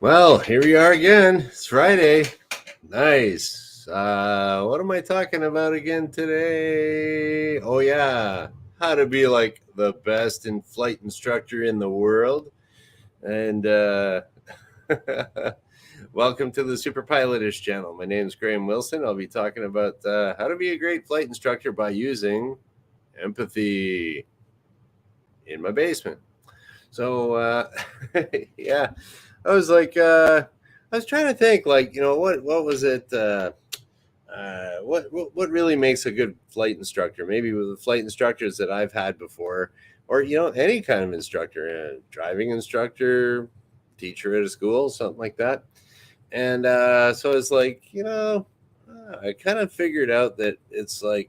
Well, here we are again. It's Friday. Nice. What am I talking about again today? Oh, yeah. How to be like the best in flight instructor in the world. And welcome to the superpilotish channel. My name is Graham Wilson. I'll be talking about how to be a great flight instructor by using empathy in my basement. So, yeah, I was like, I was trying to think, like, what was it? What really makes a good flight instructor? Maybe with the flight instructors that I've had before, or any kind of instructor, a driving instructor, teacher at a school, something like that. And so it's like, I kind of figured out that it's like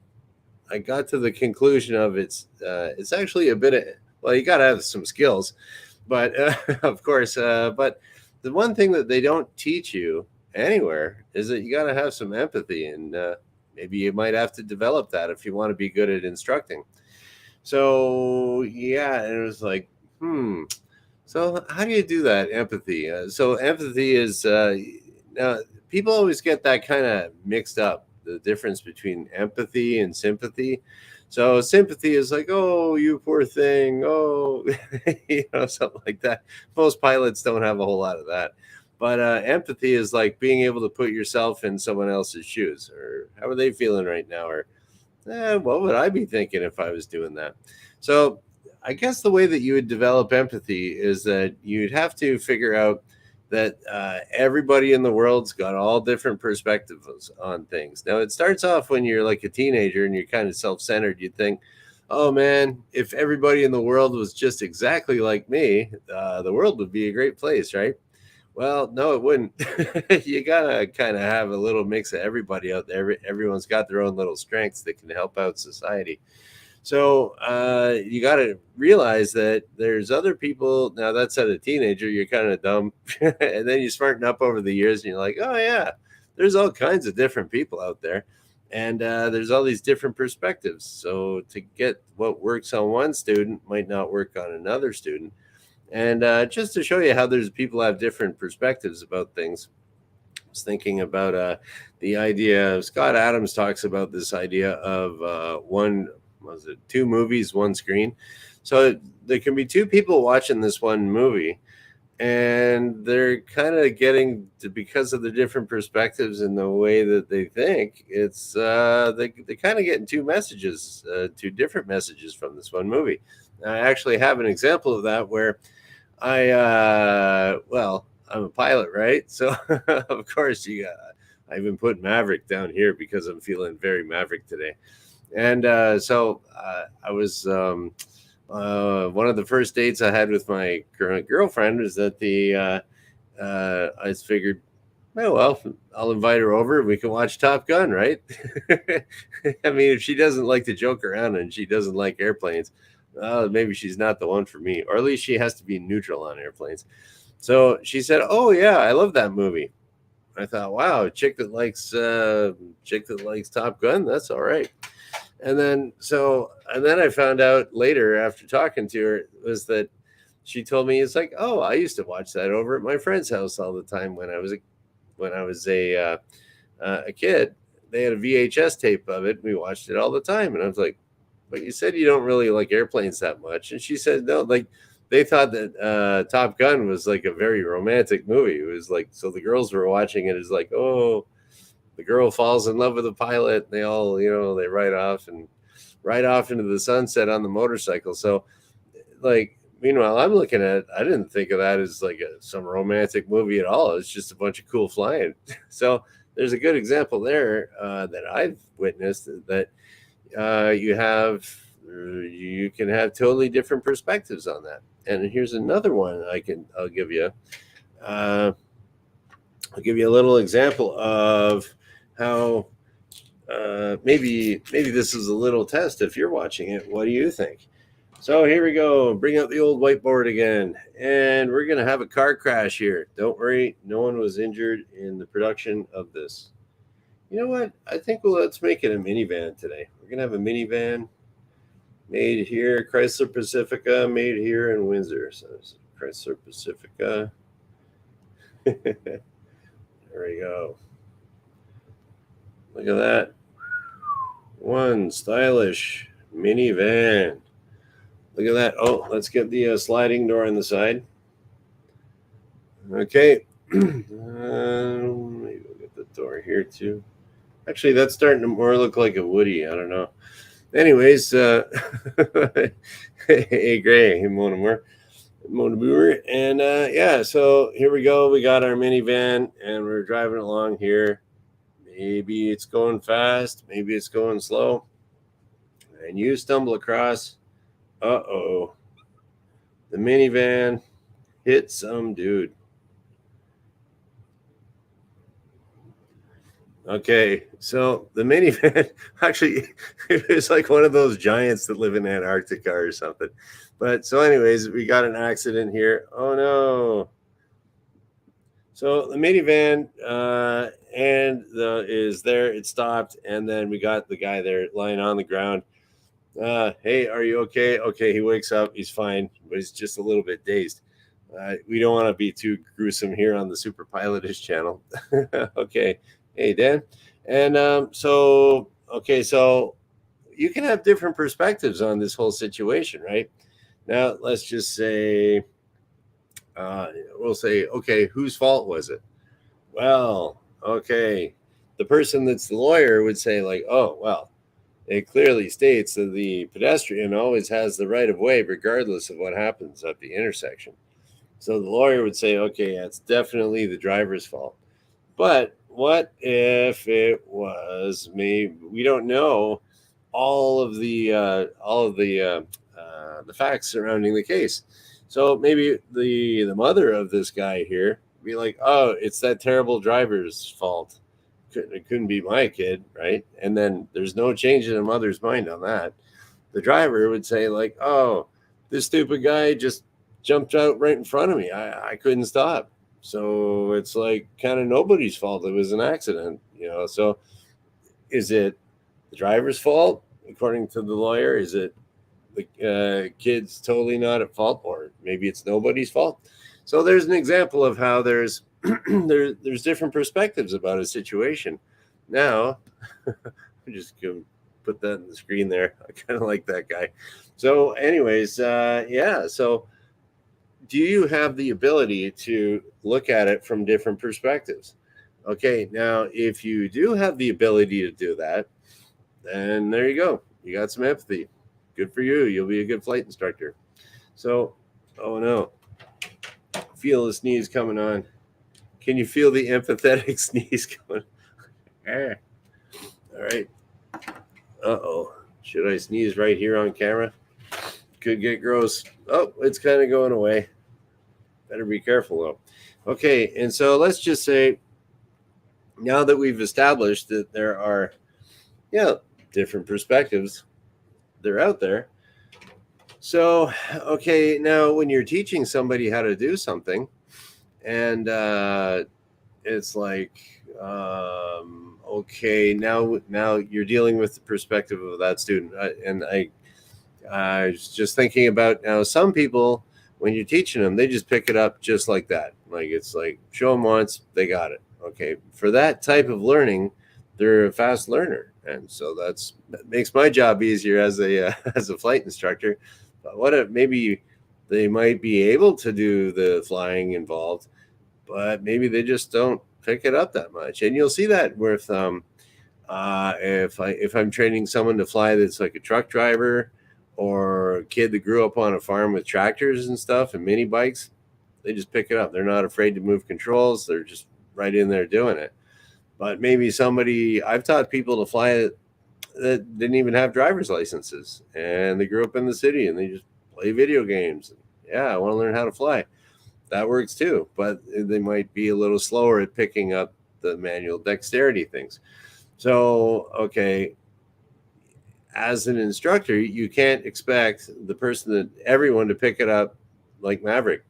I got to the conclusion of it's actually a bit of, well, you got to have some skills, but of course, but the one thing that they don't teach you anywhere is that you got to have some empathy, and maybe you might have to develop that if you want to be good at instructing. So yeah, and it was like, so how do you do that empathy? So empathy is now people always get that kind of mixed up, the difference between empathy and sympathy. So sympathy is like, oh, you poor thing, oh, something like that. Most pilots don't have a whole lot of that. But empathy is like being able to put yourself in someone else's shoes, or how are they feeling right now, or what would I be thinking if I was doing that? So I guess the way that you would develop empathy is that you'd have to figure out that everybody in the world's got all different perspectives on things. Now, it starts off when you're like a teenager and you're kind of self centered. You think, oh man, if everybody in the world was just exactly like me, the world would be a great place, right? Well, no, it wouldn't. You gotta kind of have a little mix of everybody out there. Everyone's got their own little strengths that can help out society. So you got to realize that there's other people. Now that's at a teenager, you're kind of dumb, and then you smarten up over the years, and you're like, oh yeah, there's all kinds of different people out there, and there's all these different perspectives. So to get what works on one student might not work on another student, and just to show you how there's people have different perspectives about things. I was thinking about the idea. Scott Adams talks about this idea of one was it two movies, one screen. So there can be two people watching this one movie, and they're kind of getting to, because of the different perspectives and the way that they think, it's they kind of getting two messages, two different messages from this one movie. I actually have an example of that where well, I'm a pilot, right? So of course you got. I even put Maverick down here because I'm feeling very Maverick today. And I was one of the first dates I had with my current girlfriend was that I just figured, well, I'll invite her over and we can watch Top Gun, right? I mean, if she doesn't like to joke around and she doesn't like airplanes, maybe she's not the one for me, or at least she has to be neutral on airplanes. So she said, "Oh yeah, I love that movie." I thought, "Wow, a chick that likes Top Gun, that's all right." And then I found out later after talking to her was that she told me, it's like, "Oh, I used to watch that over at my friend's house all the time when I was a kid. They had a VHS tape of it. And we watched it all the time." And I was like, "But you said you don't really like airplanes that much." And she said, "No, like they thought that Top Gun was like a very romantic movie. It was like, so the girls were watching it as like, oh, the girl falls in love with the pilot. And they all, they ride off into the sunset on the motorcycle." So like, meanwhile, I'm looking at it, I didn't think of that as like some romantic movie at all. It's just a bunch of cool flying. So there's a good example there that I've witnessed that you can have totally different perspectives on that. And here's another one I'll give you. I'll give you a little example of how maybe this is a little test. If you're watching it, what do you think? So here we go. Bring out the old whiteboard again. And we're going to have a car crash here. Don't worry, no one was injured in the production of this. You know what? I think let's make it a minivan today. We're going to have a minivan made here, Chrysler Pacifica, made here in Windsor. So Chrysler Pacifica. There we go. Look at that. One stylish minivan. Look at that. Oh, let's get the sliding door on the side. Okay. Maybe we'll get the door here too. Actually, that's starting to more look like a Woody. I don't know. Anyways, hey, Gray, hey, Mona Boomer. And yeah, so here we go. We got our minivan and we're driving along here. Maybe it's going fast, maybe it's going slow. And you stumble across, the minivan hit some dude. Okay, so the minivan actually it was like one of those giants that live in Antarctica or something. But so, anyways, we got an accident here. Oh no! So the minivan is there. It stopped, and then we got the guy there lying on the ground. Hey, are you okay? Okay, he wakes up. He's fine, but he's just a little bit dazed. We don't want to be too gruesome here on the Super Pilotish channel. Okay. Hey, Dan. And so you can have different perspectives on this whole situation, right? Now, let's just say, we'll say, okay, whose fault was it? Well, okay. The person that's the lawyer would say, like, oh, well, it clearly states that the pedestrian always has the right of way, regardless of what happens at the intersection. So the lawyer would say, okay, that's definitely the driver's fault. But what if it was maybe we don't know all of the facts surrounding the case. So maybe the mother of this guy here be like, oh, it's that terrible driver's fault. It couldn't be my kid, right? And then there's no change in the mother's mind on that. The driver would say, like, oh, this stupid guy just jumped out right in front of me. I couldn't stop. So it's like kind of nobody's fault. It was an accident, you know. So is it the driver's fault, according to the lawyer? Is it the kid's totally not at fault, or maybe it's nobody's fault? So there's an example of how there's there's different perspectives about a situation. Now, I'm just gonna put that in the screen there. I kind of like that guy. So, anyways, yeah. So, do you have the ability to look at it from different perspectives? Okay, now if you do have the ability to do that, then there you go. You got some empathy. Good for you. You'll be a good flight instructor. So, oh no, feel the sneeze coming on. Can you feel the empathetic sneeze coming? All right. Uh-oh. Should I sneeze right here on camera? Could get gross. Oh, it's kind of going away. Better be careful though. Okay, and so let's just say now that we've established that there are, different perspectives, they're out there. So, okay, now when you're teaching somebody how to do something, and it's like, okay, now you're dealing with the perspective of that student, and I was just thinking about now some people, when you're teaching them, they just pick it up just like that. Like it's like show them once, they got it. Okay, for that type of learning, they're a fast learner, and so that makes my job easier as a as a flight instructor. But what if maybe they might be able to do the flying involved, but maybe they just don't pick it up that much, and you'll see that with if I'm training someone to fly that's like a truck driver or a kid that grew up on a farm with tractors and stuff and mini bikes, they just pick it up. They're not afraid to move controls. They're just right in there doing it. But maybe I've taught people to fly that didn't even have driver's licenses and they grew up in the city and they just play video games. Yeah, I want to learn how to fly. That works too, but they might be a little slower at picking up the manual dexterity things. So, okay, as an instructor, you can't expect everyone to pick it up like Maverick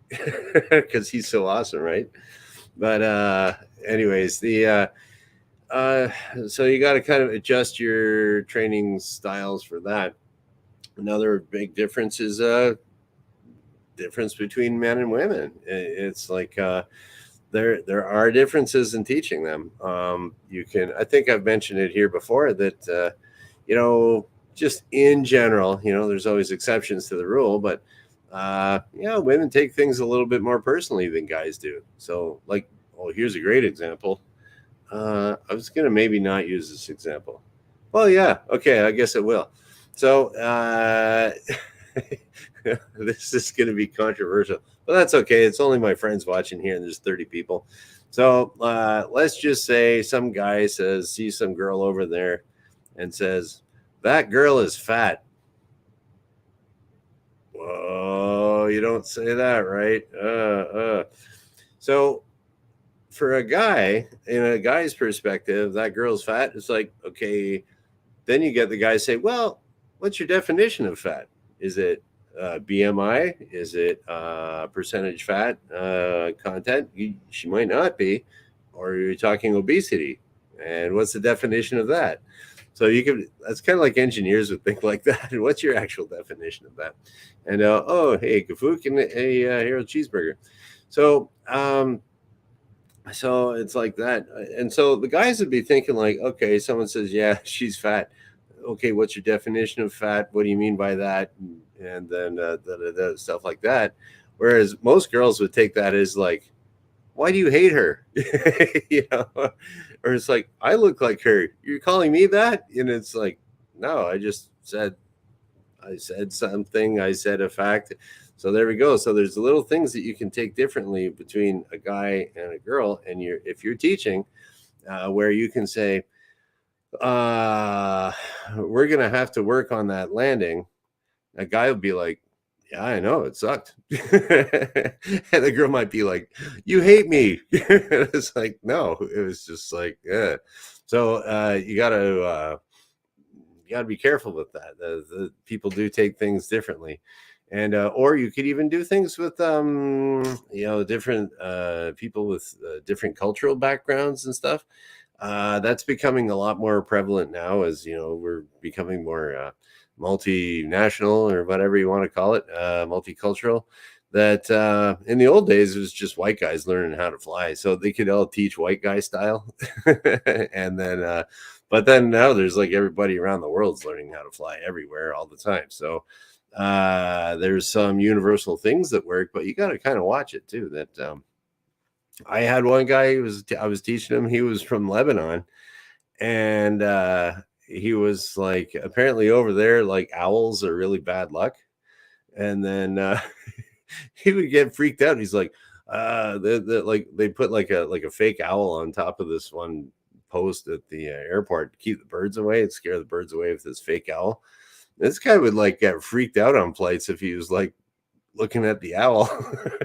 because he's so awesome, right? But anyways, so you got to kind of adjust your training styles for that. Another big difference is difference between men and women. It's like there are differences in teaching them. You can, I think I've mentioned it here before that you know, just in general, there's always exceptions to the rule, but women take things a little bit more personally than guys do. So, like, oh, here's a great example. I was gonna maybe not use this example. Well, yeah, okay, I guess it will. So, this is gonna be controversial, but that's okay. It's only my friends watching here, and there's 30 people. So, let's just say some guy sees some girl over there and says, "That girl is fat." Whoa, you don't say that, right? So for a guy, in a guy's perspective, that girl's fat. It's like, okay, then you get the guy say, well, what's your definition of fat? Is it BMI? Is it percentage fat content? She might not be. Or you're talking obesity. And what's the definition of that? So you can, that's kind of like engineers would think like that. What's your actual definition of that? And oh, hey, Kafuk and a Harold cheeseburger. So it's like that. And so the guys would be thinking like, okay, someone says, yeah, she's fat. Okay, what's your definition of fat? What do you mean by that? And then stuff like that. Whereas most girls would take that as like, why do you hate her? Or it's like, I look like her. You're calling me that? And it's like, no, I said something. I said a fact. So there we go. So there's little things that you can take differently between a guy and a girl. And if you're teaching, where you can say, we're going to have to work on that landing. A guy will be like, yeah, I know, it sucked. And the girl might be like, you hate me. It's like, no, it was just like, yeah. So you gotta be careful with that. The people do take things differently. And or you could even do things with different people with different cultural backgrounds and stuff. That's becoming a lot more prevalent now, as we're becoming more multinational, or whatever you want to call it, multicultural. That in the old days, it was just white guys learning how to fly, so they could all teach white guy style. And then but then now there's like everybody around the world's learning how to fly everywhere all the time. So there's some universal things that work, but you got to kind of watch it too. That I had one guy, I was teaching him. He was from Lebanon, and he was like, apparently over there, like, owls are really bad luck. And then he would get freaked out. He's like, like, they put like a fake owl on top of this one post at the airport to keep the birds away and scare the birds away with this fake owl. This guy would like get freaked out on flights if he was like looking at the owl.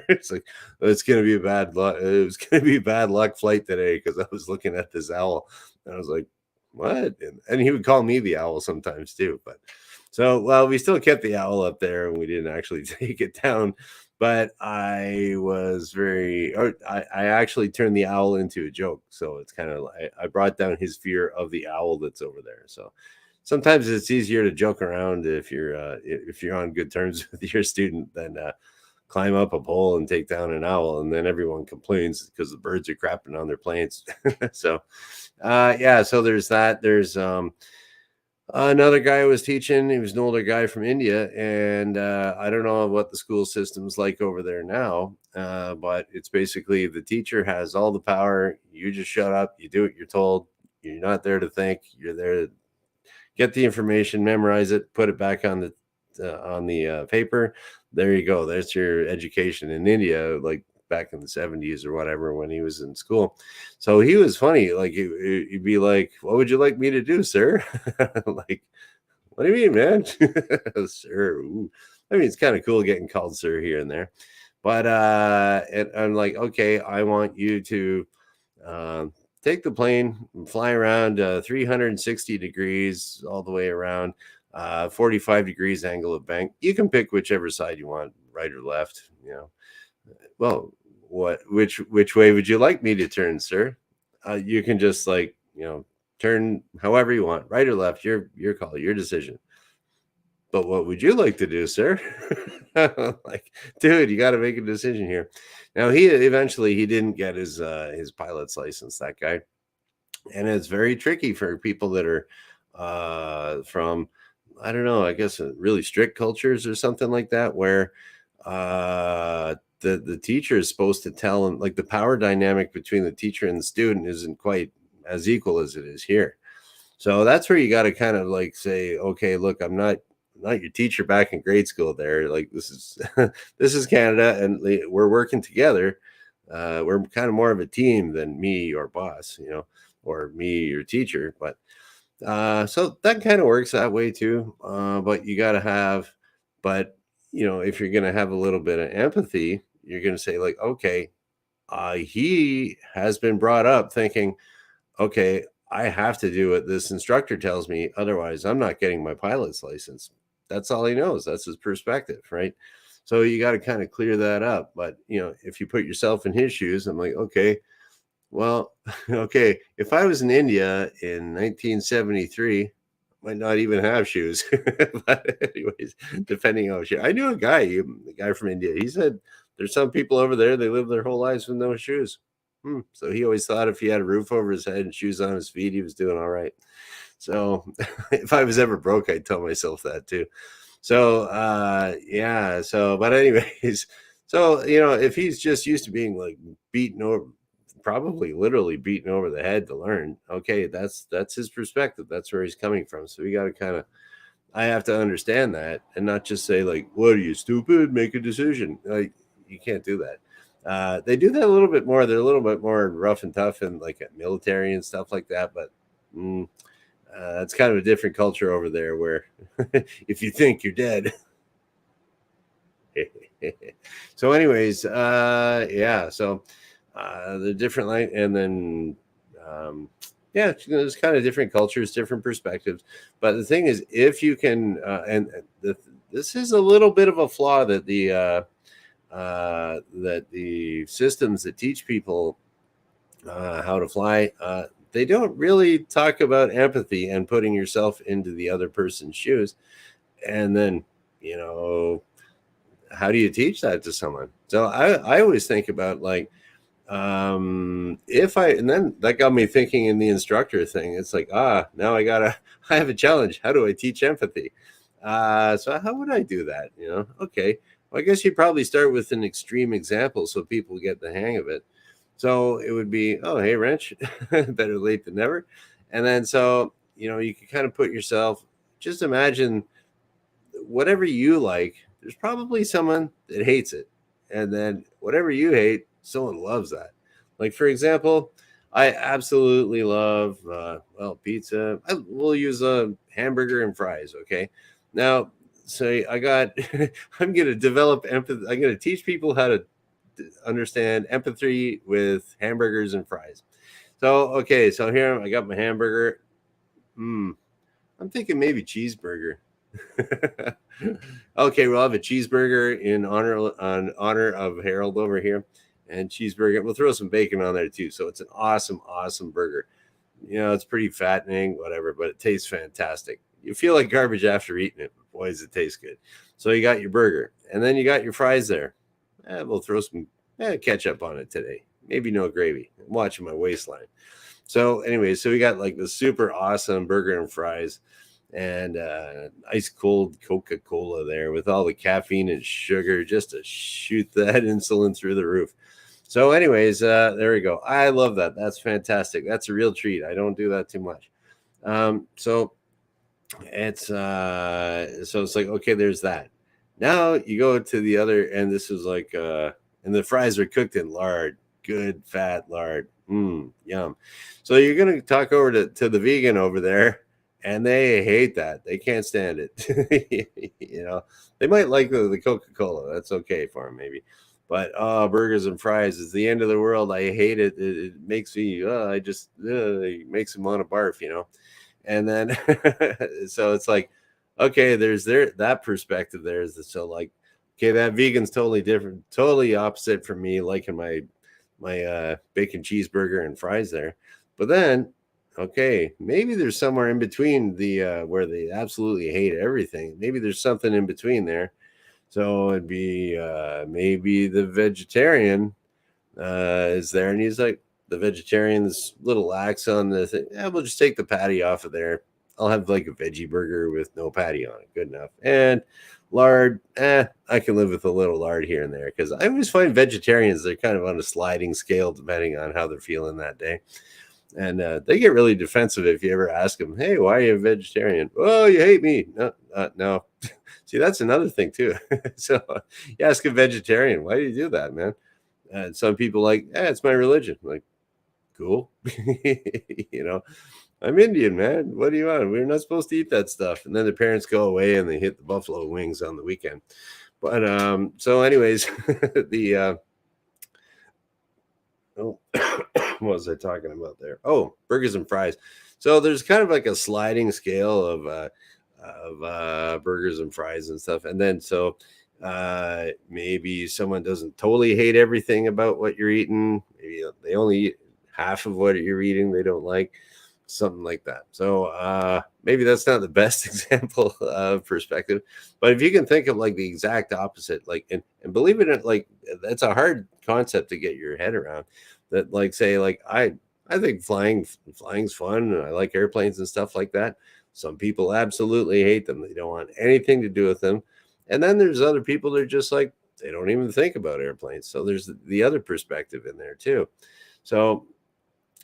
It's like, it's gonna be a bad luck. It was gonna be a bad luck flight today because I was looking at this owl. And I was like, what? And he would call me the owl sometimes too. But so, well, we still kept the owl up there and we didn't actually take it down. But I actually turned the owl into a joke. So it's kind of like I brought down his fear of the owl that's over there. So sometimes it's easier to joke around if you're on good terms with your student than climb up a pole and take down an owl, and then everyone complains because the birds are crapping on their planes. So so there's that. There's another guy I was teaching. He was an older guy from India, and I don't know what the school system's like over there now, but it's basically the teacher has all the power. You just shut up, you do what you're told. You're not there to think. You're there to get the information, memorize it, put it back on the paper. There you go. That's your education in India, like back in the 70s or whatever, when he was in school. So he was funny. Like he'd be like, what would you like me to do, sir? Like, what do you mean, man? Sir. Ooh. I mean, it's kind of cool getting called sir here and there. But I'm like, okay, I want you to take the plane and fly around 360 degrees all the way around, 45 degrees angle of bank. You can pick whichever side you want, right or left. Well, which way would you like me to turn, sir? You can just turn however you want, right or left. Your call, your decision. But what would you like to do, sir? Like, dude, you got to make a decision here. Now he eventually he didn't get his pilot's license, that guy, and it's very tricky for people that are from, I don't know, I guess really strict cultures or something like that, where the teacher is supposed to tell him, like, the power dynamic between the teacher and the student isn't quite as equal as it is here. So that's where you got to kind of like say, okay, look, I'm not your teacher back in grade school there. Like, this is this is Canada, and we're working together. We're kind of more of a team than me, your boss, or me, your teacher. But so that kind of works that way too. But you got to have, but if you're going to have a little bit of empathy, you're going to say, like, okay, he has been brought up thinking, okay, I have to do what this instructor tells me. Otherwise, I'm not getting my pilot's license. That's all he knows. That's his perspective, right? So you got to kind of clear that up. But, if you put yourself in his shoes, I'm like, okay, well, okay, if I was in India in 1973, I might not even have shoes. But anyways, depending on I knew a guy from India. He said there's some people over there, they live their whole lives with no shoes. So he always thought if he had a roof over his head and shoes on his feet, he was doing all right. So if I was ever broke, I'd tell myself that too. So yeah. So but anyways, so if he's just used to being like beaten over, probably literally beaten over the head to learn, okay, that's his perspective. That's where he's coming from. So we got to kind of, I have to understand that and not just say, like, what are you, stupid? Make a decision. Like, you can't do that. They do that a little bit more. They're a little bit more rough and tough and like military and stuff like that. But it's kind of a different culture over there where if you think you're dead. So, anyways, yeah. So the different light, and then yeah, there's kind of different cultures, different perspectives. But the thing is, if you can, this is a little bit of a flaw that the systems that teach people how to fly, they don't really talk about empathy and putting yourself into the other person's shoes. And then, how do you teach that to someone? So I always think about, like, if I, and then that got me thinking in the instructor thing. It's like, now I have a challenge. How do I teach empathy? So how would I do that? Okay. Well, I guess you probably start with an extreme example so people get the hang of it. So it would be, oh, hey, wrench, better late than never. And then, so, you can kind of put yourself, just imagine whatever you like, there's probably someone that hates it. And then whatever you hate, someone loves that. Like, for example, I absolutely love, pizza. We'll use a hamburger and fries. Okay. Now, so I'm going to develop empathy. I'm going to teach people how to understand empathy with hamburgers and fries. So, okay. So here I got my hamburger. I'm thinking maybe cheeseburger. Okay, we'll have a cheeseburger in honor of Harold over here, and cheeseburger. We'll throw some bacon on there too. So it's an awesome burger. It's pretty fattening, whatever, but it tastes fantastic. You feel like garbage after eating it. Boy, does it taste good. So you got your burger, and then you got your fries there. We'll throw some ketchup on it today. Maybe no gravy. I'm watching my waistline. So anyway, so we got like the super awesome burger and fries, and ice cold Coca-Cola there with all the caffeine and sugar just to shoot that insulin through the roof. So anyways, there we go. I love that. That's fantastic. That's a real treat. I don't do that too much. So it's like, okay, there's that. Now you go to the other, and this is like, and the fries are cooked in lard, good fat lard. Yum. So you're going to talk over to the vegan over there, and they hate that. They can't stand it. They might like the Coca-Cola. That's okay for them, maybe. But burgers and fries is the end of the world. I hate it. It makes me, it makes them want to barf, And then, so it's like, okay, there's that perspective there. So like, okay, that vegan's totally different, totally opposite from me liking my bacon cheeseburger and fries there. But then Okay, maybe there's somewhere in between the where they absolutely hate everything. Maybe there's something in between there. So it'd be maybe the vegetarian is there, and he's like, the vegetarian's a little lax on the thing. Yeah, we'll just take the patty off of there. I'll have like a veggie burger with no patty on it. Good enough. And lard, I can live with a little lard here and there, because I always find vegetarians, they're kind of on a sliding scale depending on how they're feeling that day. And they get really defensive if you ever ask them, "Hey, why are you a vegetarian?" "Oh, you hate me." No, no. See, that's another thing too. So you ask a vegetarian, "Why do you do that, man?" And some people like, it's my religion. I'm like, cool. you know, I'm Indian, man. What do you want? We're not supposed to eat that stuff. And then the parents go away and they hit the buffalo wings on the weekend. But so anyways, the oh, what was I talking about there? Oh, burgers and fries. So there's kind of like a sliding scale of burgers and fries and stuff. And then so maybe someone doesn't totally hate everything about what you're eating. Maybe they only eat half of what you're eating they don't like, something like that. So maybe that's not the best example of perspective, but if you can think of like the exact opposite, like and believe it or not, like that's a hard concept to get your head around. That like say like I think flying's fun, and I like airplanes and stuff like that. Some people absolutely hate them. They don't want anything to do with them. And then there's other people that are just like, they don't even think about airplanes. So there's the other perspective in there too. So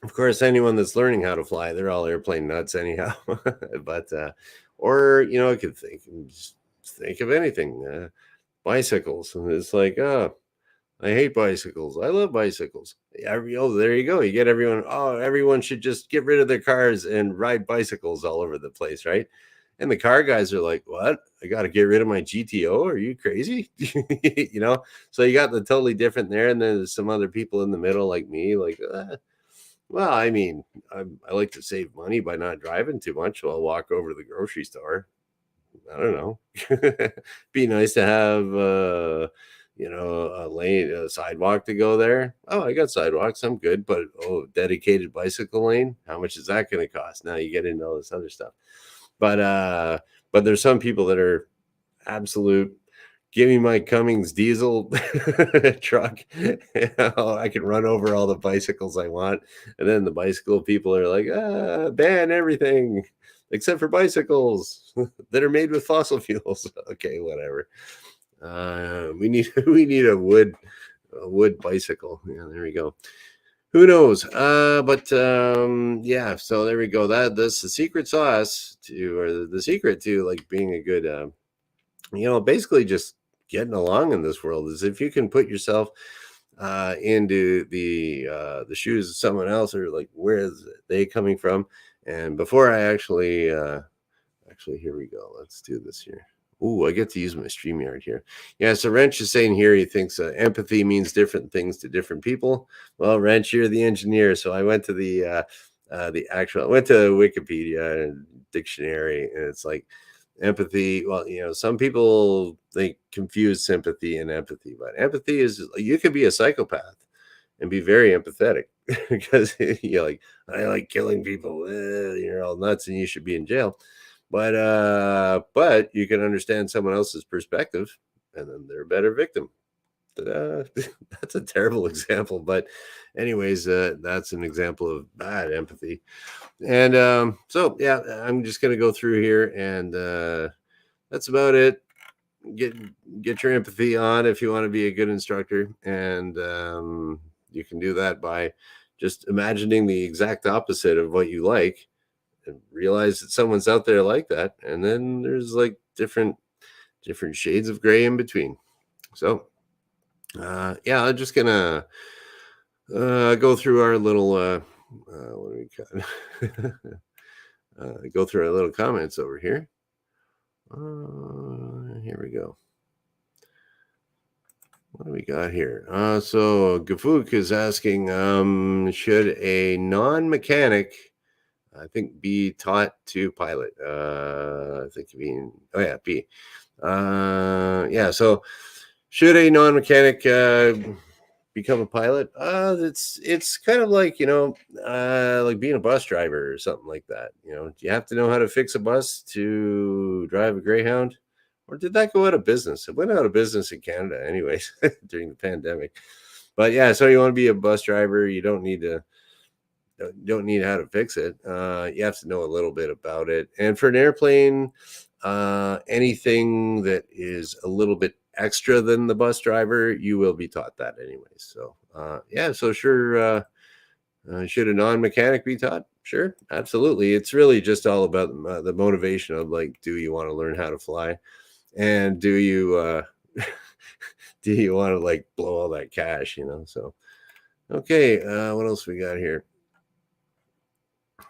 of course, anyone that's learning how to fly, they're all airplane nuts anyhow. But or I could just think of anything. Bicycles, and it's like, oh, I hate bicycles. I love bicycles. Oh, there you go. You get everyone. Oh, everyone should just get rid of their cars and ride bicycles all over the place, right? And the car guys are like, "What? I got to get rid of my GTO? Are you crazy?" So you got the totally different there, and then there's some other people in the middle, like me, like, well, I mean, I like to save money by not driving too much. So I'll walk over to the grocery store. I don't know. Be nice to have, a lane, a sidewalk to go there. Oh, I got sidewalks. I'm good. But dedicated bicycle lane. How much is that going to cost? Now you get into all this other stuff. But there's some people that are absolute. Give me my Cummins diesel truck. I can run over all the bicycles I want. And then the bicycle people are like, ban everything except for bicycles that are made with fossil fuels. Okay, whatever. We need a wood bicycle. Yeah, there we go. Who knows? But yeah. So there we go. That's the secret sauce to, or the secret to like being a good, basically just getting along in this world is if you can put yourself into the shoes of someone else, or like where is they coming from. And before I actually here we go. Let's do this here. Ooh, I get to use my StreamYard here. Yeah, so Wrench is saying here he thinks empathy means different things to different people. Well, Wrench, you're the engineer, so I went to the I went to Wikipedia and dictionary, and it's like empathy. Well, some people they confuse sympathy and empathy, but empathy is, you could be a psychopath and be very empathetic because you're like, I like killing people. You're all nuts and you should be in jail. But you can understand someone else's perspective, and then they're a better victim. That's a terrible example, but anyways, that's an example of bad empathy. And so yeah, I'm just gonna go through here, and that's about it. Get your empathy on if you want to be a good instructor, and you can do that by just imagining the exact opposite of what you like, and realize that someone's out there like that, and then there's like different shades of gray in between. So yeah, I'm just gonna go through our little what do we got? Go through our little comments over here. Here we go. What do we got here? So Gafuk is asking, should a non-mechanic, I think, be taught to pilot? I think you mean, oh yeah, B. Yeah, so should a non-mechanic become a pilot? It's kind of like, like being a bus driver or something like that. Do you have to know how to fix a bus to drive a Greyhound? Or did that go out of business? It went out of business in Canada anyways during the pandemic. But yeah, so you want to be a bus driver, you don't need how to fix it. You have to know a little bit about it. And for an airplane, anything that is a little bit extra than the bus driver, you will be taught that anyways. So yeah, so sure. Should a non-mechanic be taught? Sure, absolutely. It's really just all about the motivation of, like, do you want to learn how to fly, and do you do you want to, like, blow all that cash? So okay, what else we got here?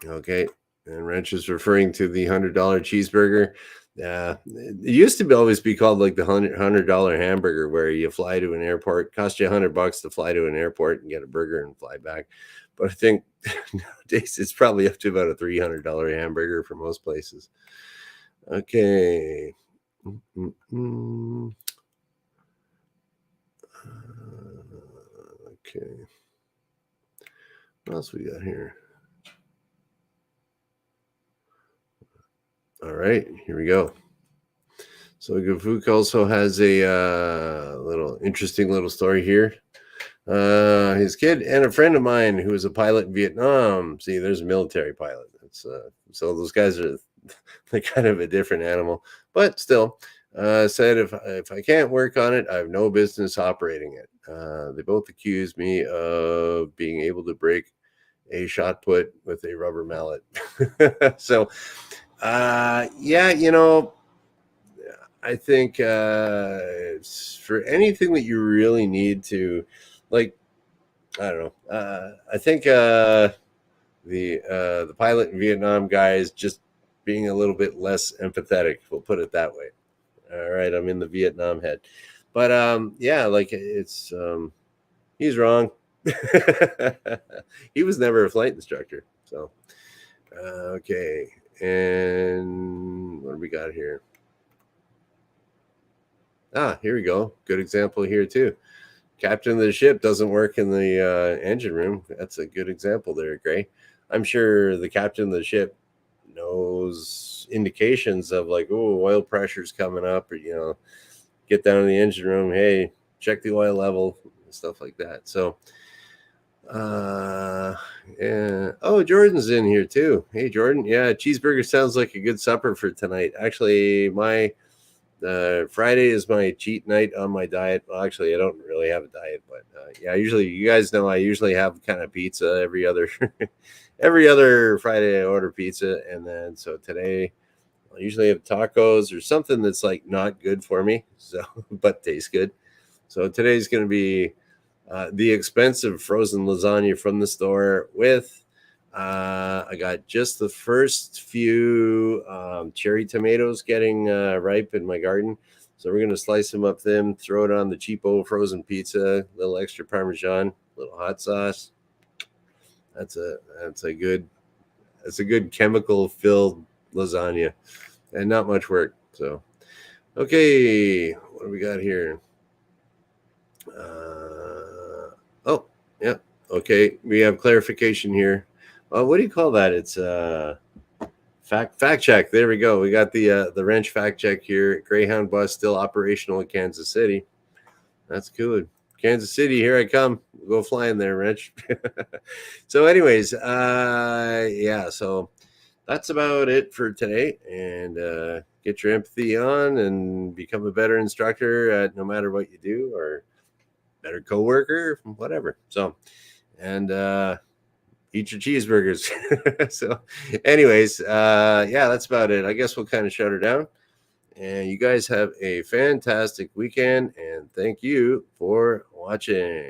Okay. And Wrench is referring to the $100 cheeseburger. It used to always be called like the $100 hamburger, where you fly to an airport, cost you $100 to fly to an airport and get a burger and fly back. But I think nowadays it's probably up to about a $300 hamburger for most places. Okay. Okay. What else we got here? All right, here we go. So Gavuk also has a little interesting little story here. His kid and a friend of mine who was a pilot in Vietnam. See, there's a military pilot. So those guys are they're kind of a different animal, but still. Said if I can't work on it, I have no business operating it. They both accused me of being able to break a shot put with a rubber mallet. So, yeah, I think for anything that you really need to, like, I don't know. I think the pilot in Vietnam guy is just being a little bit less empathetic. We'll put it that way. All right, I'm in the Vietnam head, but yeah, like he's wrong. He was never a flight instructor, so okay. And what do we got here? Here we go. Good example here too. Captain of the ship doesn't work in the engine room. That's a good example there, Gray. I'm sure the captain of the ship knows indications of, like, oh, oil pressure's coming up, or get down in the engine room. Hey, check the oil level, stuff like that. So, yeah. Oh, Jordan's in here too. Hey, Jordan. Yeah, cheeseburger sounds like a good supper for tonight. Actually, my Friday is my cheat night on my diet. Well, actually, I don't really have a diet, but yeah, usually, you guys know, I usually have kind of pizza every other every other Friday. I order pizza, and then so today I usually have tacos or something that's like not good for me, so but tastes good. So today's going to be the expensive frozen lasagna from the store with. I got just the first few cherry tomatoes getting ripe in my garden. So we're going to slice them up thin, throw it on the cheapo frozen pizza, a little extra Parmesan, a little hot sauce. That's a good chemical filled lasagna, and not much work. So, okay, what do we got here? Oh, yeah. Okay, we have clarification here. What do you call that? It's fact check. There we go. We got the wrench fact check here. Greyhound bus still operational in Kansas City. That's good. Kansas City, here I come. We'll go flying there, Wrench. So, anyways, yeah. So that's about it for today. And get your empathy on and become a better instructor at no matter what you do, or better coworker, whatever. So, and eat your cheeseburgers. So, anyways, yeah, that's about it. I guess we'll kind of shut her down. And you guys have a fantastic weekend. And thank you for watching.